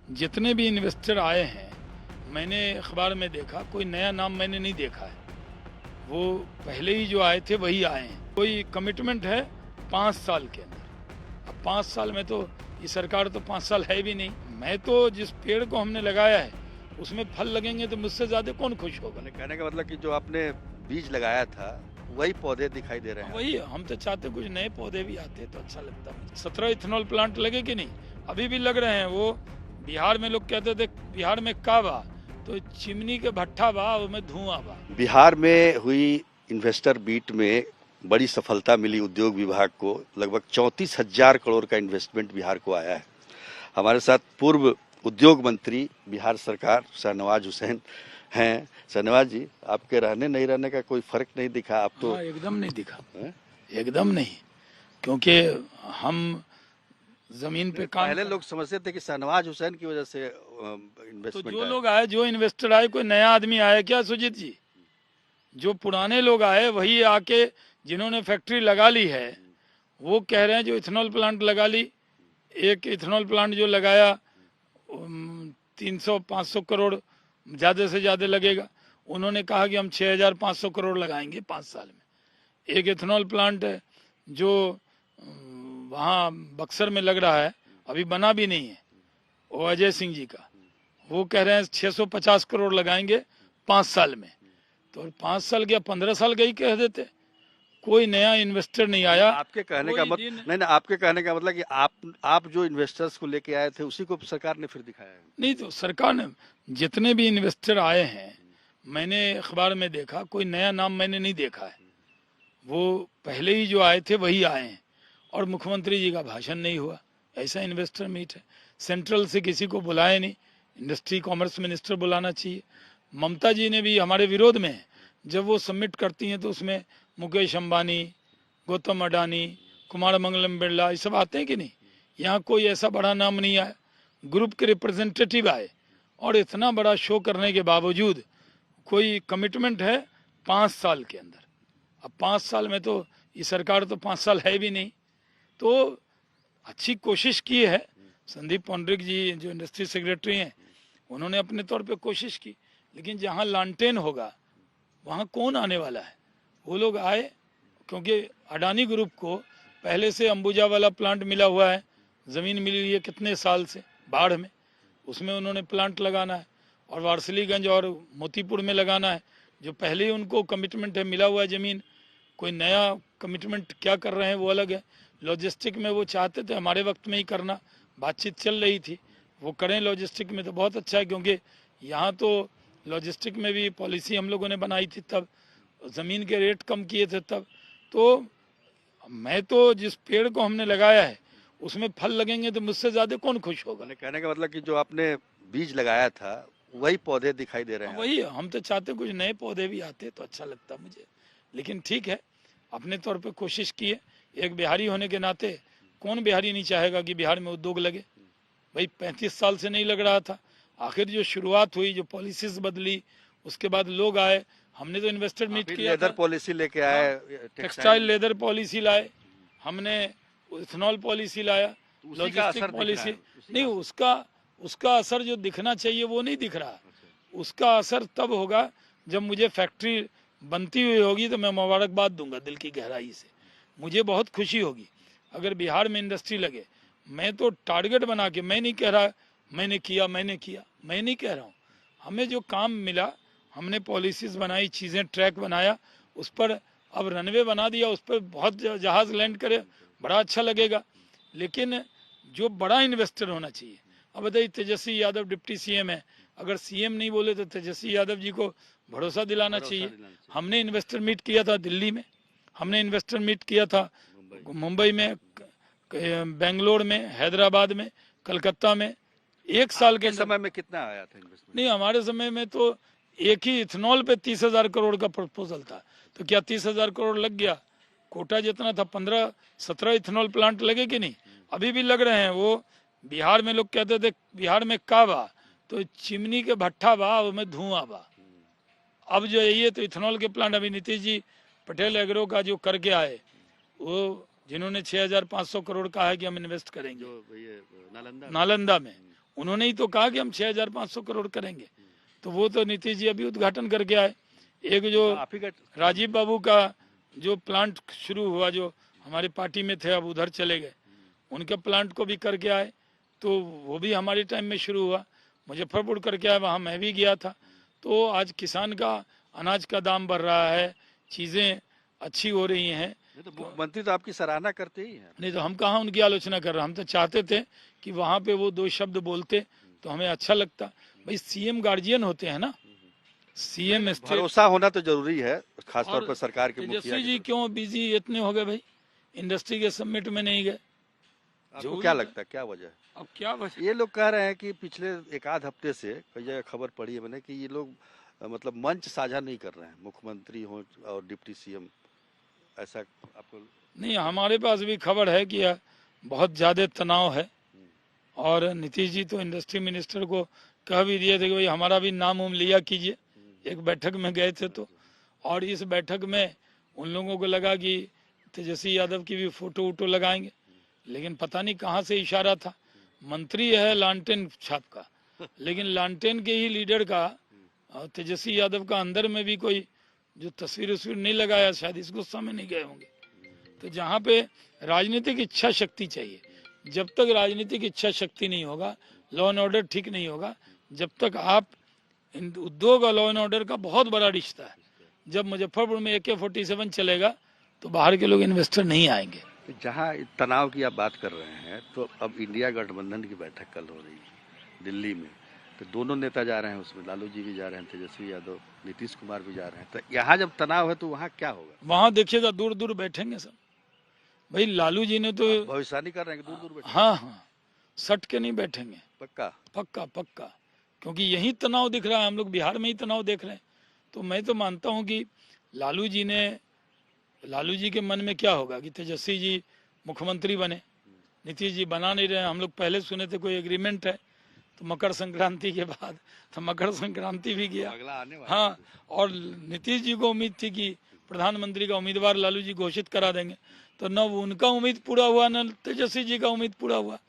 जितने भी इन्वेस्टर आए हैं, मैंने अखबार में देखा, कोई नया नाम मैंने नहीं देखा है। वो पहले ही जो आए थे वही आए हैं। कोई कमिटमेंट है 5 साल के अंदर। अब 5 साल में तो ये सरकार तो 5 साल है भी नहीं। मैं तो जिस पेड़ को हमने लगाया है उसमें फल लगेंगे तो मुझसे ज्यादा कौन खुश होगा। कहने का मतलब कि जो आपने बीज लगाया था वही पौधे दिखाई दे रहे हैं। वही हम तो चाहते कुछ नए पौधे भी आते तो अच्छा लगता मुझे। 17 इथेनॉल प्लांट लगे कि नहीं, अभी भी लग रहे हैं। वो बिहार में लोग कहते थे बिहार में का बा, तो चिमनी के भट्ठा बा, उसमें धुआं बा। बिहार में हुई इन्वेस्टर बीट में बड़ी सफलता मिली उद्योग विभाग को। लगभग 34,000 करोड़ का इन्वेस्टमेंट बिहार को आया है। हमारे साथ पूर्व उद्योग मंत्री बिहार सरकार शाहनवाज हुसैन हैं। शाहनवाज जी, आपके रहने नहीं रहने का कोई फर्क नहीं दिखा? आप तो एकदम नहीं दिखा, एकदम नहीं, क्योंकि हम जमीन पे काम पहले लोग समझते थे कि शाहनवाज हुसैन की वजह से तो इन्वेस्टमेंट जो लोग आए, जो इन्वेस्टर आए, कोई नया आदमी आया क्या सुजीत जी? जो पुराने लोग आए वही आके, जिन्होंने फैक्ट्री लगा ली है, वो कह रहे हैं जो इथेनॉल प्लांट लगा ली। एक इथेनॉल प्लांट जो लगाया 300-500 करोड़ ज़्यादा से ज़्यादा लगेगा। उन्होंने कहा कि हम 6,500 करोड़ लगाएंगे 5 साल में। एक इथेनॉल प्लांट है जो वहाँ बक्सर में लग रहा है, अभी बना भी नहीं है, वो अजय सिंह जी का। वो कह रहे हैं 650 करोड़ लगाएंगे 5 साल में। तो 5 साल क्या 15 साल का ही कह देते। कोई नया इन्वेस्टर नहीं आया। आपके कहने का मतलब नहीं, आपके कहने का मतलब कि आप जो इन्वेस्टर्स को लेके आए थे उसी को सरकार ने फिर दिखाया है। नहीं, तो सरकार ने जितने भी इन्वेस्टर आए हैं, मैंने अखबार में देखा, कोई नया नाम मैंने नहीं देखा है। वो पहले ही जो आए थे वही आए हैं। और मुख्यमंत्री जी का भाषण नहीं हुआ, ऐसा इन्वेस्टर मीट है। सेंट्रल से किसी को बुलाए नहीं, इंडस्ट्री कॉमर्स मिनिस्टर बुलाना चाहिए। ममता जी ने भी हमारे विरोध में है। जब वो सबमिट करती हैं तो उसमें मुकेश अंबानी, गौतम अडानी, कुमार मंगलम बिरला, ये सब आते हैं कि नहीं? यहाँ कोई ऐसा बड़ा नाम नहीं आया। ग्रुप के रिप्रेजेंटेटिव आए, और इतना बड़ा शो करने के बावजूद कोई कमिटमेंट है 5 साल के अंदर। अब 5 साल में तो ये सरकार तो 5 साल है भी नहीं। तो अच्छी कोशिश की है संदीप पौंड्रिक जी, जो इंडस्ट्री सेक्रेटरी हैं, उन्होंने अपने तौर पे कोशिश की। लेकिन जहाँ लालटेन होगा वहाँ कौन आने वाला है? वो लोग आए, क्योंकि अडानी ग्रुप को पहले से अंबुजा वाला प्लांट मिला हुआ है, ज़मीन मिली हुई है कितने साल से बाढ़ में, उसमें उन्होंने प्लांट लगाना है। और वारसलीगंज और मोतीपुर में लगाना है, जो पहले ही उनको कमिटमेंट है, मिला हुआ है ज़मीन। कोई नया कमिटमेंट क्या कर रहे हैं वो अलग है। लॉजिस्टिक में वो चाहते थे हमारे वक्त में ही करना, बातचीत चल रही थी, वो करें लॉजिस्टिक में तो बहुत अच्छा है। क्योंकि यहाँ तो लॉजिस्टिक में भी पॉलिसी हम लोगों ने बनाई थी, तब ज़मीन के रेट कम किए थे तब। तो मैं तो जिस पेड़ को हमने लगाया है उसमें फल लगेंगे तो मुझसे ज़्यादा कौन खुश होगा। कहने का मतलब कि जो आपने बीज लगाया था वही पौधे दिखाई दे रहे हैं। वही हम तो चाहते कुछ नए पौधे भी आते तो अच्छा लगता मुझे। लेकिन ठीक है, अपने तौर पे कोशिश की है। एक बिहारी होने के नाते कौन बिहारी नहीं चाहेगा कि बिहार में उद्योग लगे। भाई 35 साल से नहीं लग रहा था, आखिर जो शुरुआत हुई, जो पॉलिसीज बदली, उसके बाद लोग आए। हमने तो इन्वेस्टर मीट किया, लेदर पॉलिसी लेके आए, टेक्सटाइल लेदर पॉलिसी लाए, हमने इथेनॉल पॉलिसी लाया, लॉजिस्टिक पॉलिसी। नहीं, उसका असर जो दिखना चाहिए वो नहीं दिख रहा। उसका असर तब होगा जब मुझे फैक्ट्री बनती हुई होगी, तो मैं मुबारकबाद दूंगा दिल की गहराई से। मुझे बहुत खुशी होगी अगर बिहार में इंडस्ट्री लगे। मैं तो टारगेट बना के, मैं नहीं कह रहा मैंने किया, मैं नहीं कह रहा हूँ। हमें जो काम मिला, हमने पॉलिसीज बनाई, चीज़ें ट्रैक बनाया, उस पर अब रनवे बना दिया, उस पर बहुत जहाज़ लैंड करे, बड़ा अच्छा लगेगा। लेकिन जो बड़ा इन्वेस्टर होना चाहिए। अब बताइए, तेजस्वी यादव डिप्टी सीएम है, अगर सीएम नहीं बोले तो तेजस्वी यादव जी को भरोसा दिलाना चाहिए। हमने इन्वेस्टर मीट किया था दिल्ली में, हमने इन्वेस्टर मीट किया था मुंबई में, बेंगलोर में, हैदराबाद में, कलकत्ता में। एक साल के समय में कितना आया था इन्वेस्टमेंट? नहीं, हमारे समय में तो एक ही इथेनॉल पे 30,000 करोड़ का प्रपोजल था। तो क्या 30,000 करोड़ लग गया? कोटा जितना था, 15-17 इथेनॉल प्लांट लगे कि नहीं? अभी भी लग रहे हैं। वो बिहार में लोग कहते थे बिहार में का बा, तो चिमनी के भट्ठा बा, उसमें धुआं बा। अब जो ये तो इथेनॉल के प्लांट अभी नीतीश जी पटेल एग्रो का जो करके आए, वो जिन्होंने 6,500 करोड़ कहा है कि हम इन्वेस्ट करेंगे नालंदा नालंदा में, उन्होंने ही तो कहा कि हम 6,500 करोड़ करेंगे, तो वो तो नीतीश जी अभी उद्घाटन करके आए। एक जो आप ही का राजीव बाबू का जो प्लांट शुरू हुआ, जो हमारी पार्टी में थे अब उधर चले गए, उनके प्लांट को भी करके आए, तो वो भी हमारे टाइम में शुरू हुआ। मुजफ्फरपुर करके आए, वहाँ मैं भी गया था। तो आज किसान का अनाज का दाम बढ़ रहा है, चीज़ें अच्छी हो रही हैं। तो मुख्यमंत्री तो आपकी सराहना करते ही हैं। नहीं तो हम कहाँ उनकी आलोचना कर रहे हैं, हम तो चाहते थे कि वहाँ पे वो 2 शब्द बोलते तो हमें अच्छा लगता। भाई सीएम गार्जियन होते हैं ना, सीएम स्टेट। भरोसा होना तो जरूरी है, खासतौर पर सरकार के मुखिया तेजस्वी की जी तरफ। क्यों बिजी इतने हो गए भाई, इंडस्ट्री के समिट में नहीं गए? आपको क्या लगता है क्या वजह है? अब क्या वजह? ये लोग कह रहे हैं कि पिछले एक आध हफ्ते से कई जगह खबर पड़ी है मैंने कि ये लोग मतलब मंच साझा नहीं कर रहे हैं, मुख्यमंत्री हो और डिप्टी सीएम, ऐसा आपको? नहीं, हमारे पास भी खबर है कि बहुत ज़्यादा तनाव है, और नीतीश जी तो इंडस्ट्री मिनिस्टर को कह भी दिए थे कि भाई हमारा भी नाम उम लिया कीजिए। एक बैठक में गए थे तो, और इस बैठक में उन लोगों को लगा कि तेजस्वी यादव की भी फोटो वोटो लगाएंगे, लेकिन पता नहीं कहाँ से इशारा था। मंत्री है लालटेन छाप का, लेकिन लालटेन के ही लीडर का तेजस्वी यादव का अंदर में भी कोई जो तस्वीर वस्वीर नहीं लगाया, शायद इस गुस्सा में नहीं गए होंगे। तो जहाँ पे राजनीतिक इच्छा शक्ति चाहिए, जब तक राजनीतिक इच्छा शक्ति नहीं होगा, लॉ एंड ऑर्डर ठीक नहीं होगा, जब तक आप उद्योग और लॉ एंड ऑर्डर का बहुत बड़ा रिश्ता है। जब मुजफ्फरपुर में AK-47 चलेगा तो बाहर के लोग इन्वेस्टर नहीं आएंगे। जहाँ तनाव की आप बात कर रहे हैं, तो अब इंडिया गठबंधन की बैठक कल हो रही है दिल्ली में, तो दोनों नेता जा रहे हैं उसमें, लालू जी भी जा रहे हैं, तेजस्वी यादव, नीतीश कुमार भी जा रहे हैं। तो यहाँ जब तनाव है तो वहाँ क्या होगा? वहां देखिएगा दूर दूर बैठेंगे सब। भाई लालू जी ने तो भविष्यवाणी कर रहे हैं कि दूर दूर बैठे? हाँ हाँ, सट के नहीं बैठेंगे, पक्का? पक्का पक्का, क्योंकि यही तनाव दिख रहा है, हम लोग बिहार में ही तनाव देख रहे हैं। तो मैं तो मानता हूँ कि लालू जी के मन में क्या होगा कि तेजस्वी जी मुख्यमंत्री बने, नीतीश जी बना नहीं रहे। हम लोग पहले सुने थे कोई एग्रीमेंट है, तो मकर संक्रांति के बाद तो मकर संक्रांति भी गया। अगला आने वाला हाँ, और नीतीश जी को उम्मीद थी कि प्रधानमंत्री का उम्मीदवार लालू जी घोषित करा देंगे, तो न उनका उम्मीद पूरा हुआ, न तेजस्वी जी का उम्मीद पूरा हुआ।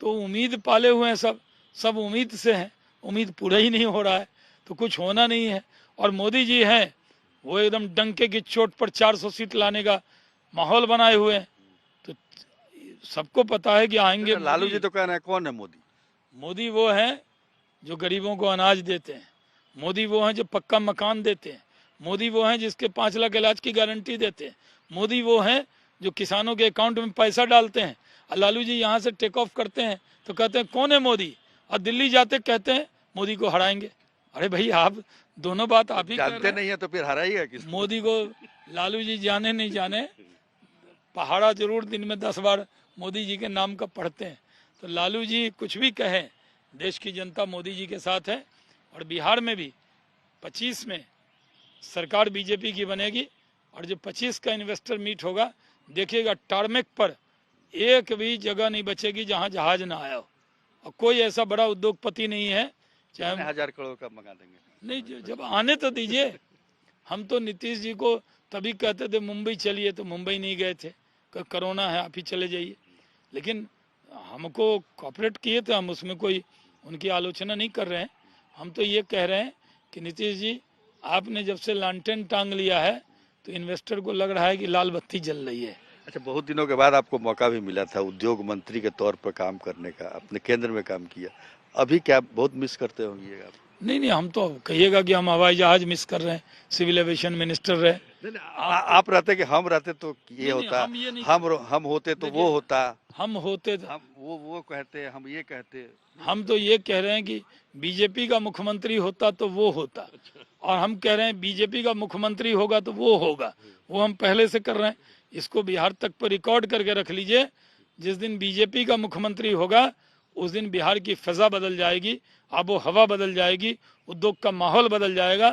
तो उम्मीद पाले हुए हैं सब उम्मीद से हैं, उम्मीद पूरा ही नहीं हो रहा है, तो कुछ होना नहीं है। और मोदी जी हैं वो एकदम डंके की चोट पर 400 सीट लाने का माहौल बनाए हुए हैं, तो सबको पता है कि आएंगे। लालू जी तो कह रहे हैं, कौन है मोदी? मोदी वो हैं जो गरीबों को अनाज देते हैं, मोदी वो हैं जो पक्का मकान देते हैं, मोदी वो हैं जिसके 5 लाख इलाज की गारंटी देते हैं, मोदी वो हैं जो किसानों के अकाउंट में पैसा डालते हैं। और लालू जी यहाँ से टेक ऑफ करते हैं तो कहते हैं कौन है मोदी, और दिल्ली जाते कहते हैं मोदी को हराएंगे। अरे भाई, आप दोनों बात आप ही जानते नहीं है तो फिर हराइएगा किस? मोदी को लालू जी जाने नहीं जाने, पहाड़ा जरूर दिन में 10 बार मोदी जी के नाम का पढ़ते हैं। तो लालू जी कुछ भी कहें, देश की जनता मोदी जी के साथ है। और बिहार में भी 25 में सरकार बीजेपी की बनेगी, और जो 25 का इन्वेस्टर मीट होगा, देखिएगा टारमेक पर एक भी जगह नहीं बचेगी जहां जहाज ना आया हो, और कोई ऐसा बड़ा उद्योगपति नहीं है चाहे 1000 करोड़ का मंगा देंगे। नहीं, जब आने तो दीजिए। हम तो नीतीश जी को तभी कहते थे मुंबई चलिए, तो मुंबई नहीं गए थे, कोरोना है आप ही चले जाइए। लेकिन हमको कॉपरेट किए थे, हम उसमें कोई उनकी आलोचना नहीं कर रहे हैं। हम तो ये कह रहे हैं कि नीतीश जी, आपने जब से लालटेन टांग लिया है तो इन्वेस्टर को लग रहा है कि लाल बत्ती जल रही है। अच्छा, बहुत दिनों के बाद आपको मौका भी मिला था उद्योग मंत्री के तौर पर काम करने का, अपने केंद्र में काम किया, अभी क्या बहुत मिस करते होंगे आप? नहीं, हम तो कहिएगा कि हम हवाई जहाज मिस कर रहे हैं, सिविल एविएशन मिनिस्टर रहे। नहीं, आप रहते कि हम रहते तो ये होता, हम होते तो वो होता, हम होते हम वो कहते, हम ये कहते। हम तो ये कह रहे हैं कि बीजेपी का मुख्यमंत्री होता तो वो होता, और हम कह रहे हैं बीजेपी का मुख्यमंत्री होगा तो वो होगा, वो हम पहले से कर रहे हैं। इसको बिहार तक पर रिकॉर्ड करके रख लीजिए, जिस दिन बीजेपी का मुख्यमंत्री होगा उस दिन बिहार की फिजा बदल जाएगी, आबो हवा बदल जाएगी, उद्योग का माहौल बदल जाएगा,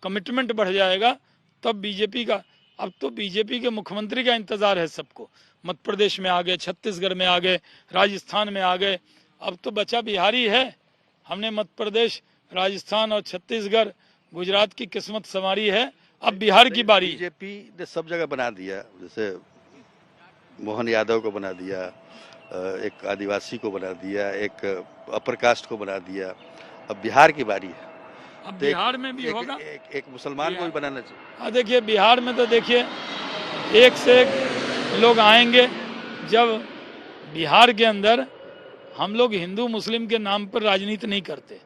कमिटमेंट बढ़ जाएगा। तब बीजेपी का, अब तो बीजेपी के मुख्यमंत्री का इंतजार है सबको। मध्य प्रदेश में आ गए, छत्तीसगढ़ में आ गए, राजस्थान में आ गए, अब तो बचा बिहार ही है। हमने मध्य प्रदेश, राजस्थान और छत्तीसगढ़, गुजरात की किस्मत संवारी है, अब बिहार की बारी। बीजेपी ने सब जगह बना दिया, जैसे मोहन यादव को बना दिया, एक आदिवासी को बना दिया, एक अपर कास्ट को बना दिया। अब बिहार की बारी है। अब तो बिहार में भी होगा। एक मुसलमान को भी बनाना चाहिए। हाँ देखिए, बिहार में तो देखिए एक से एक लोग आएंगे। जब बिहार के अंदर हम लोग हिंदू मुस्लिम के नाम पर राजनीति नहीं करते।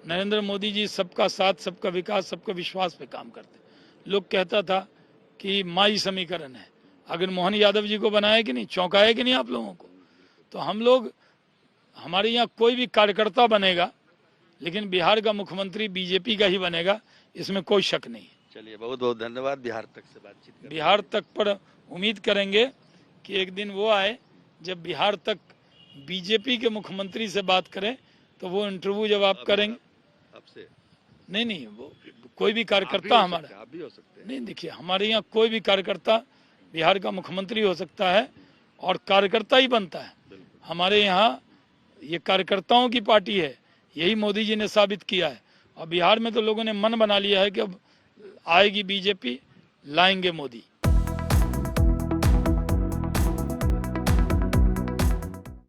नरेंद्र मोदी जी सबका साथ, सबका विकास, सबका विश्वास पे काम करते। लोग कहता था कि माई समीकरण है। अगर मोहन यादव जी को बनाया कि नहीं, चौंकाया कि नहीं आप लोगों को? तो हम लोग, हमारे यहाँ कोई भी कार्यकर्ता बनेगा, लेकिन बिहार का मुख्यमंत्री बीजेपी का ही बनेगा, इसमें कोई शक नहीं है। चलिए, बहुत बहुत धन्यवाद। बिहार तक से बातचीत करने के लिए। बिहार तक पर उम्मीद करेंगे कि एक दिन वो आए जब बिहार तक बीजेपी के मुख्यमंत्री से बात करें, तो वो इंटरव्यू जब आप करेंगे आपसे नहीं, वो कोई भी कार्यकर्ता हमारा, आप भी हो सकते हैं। नहीं देखिए, हमारे यहाँ कोई भी कार्यकर्ता बिहार का मुख्यमंत्री हो सकता है और कार्यकर्ता ही बनता है। हमारे यहाँ ये कार्यकर्ताओं की पार्टी है, यही मोदी जी ने साबित किया है। और बिहार में तो लोगों ने मन बना लिया है कि अब आएगी बीजेपी, लाएंगे मोदी।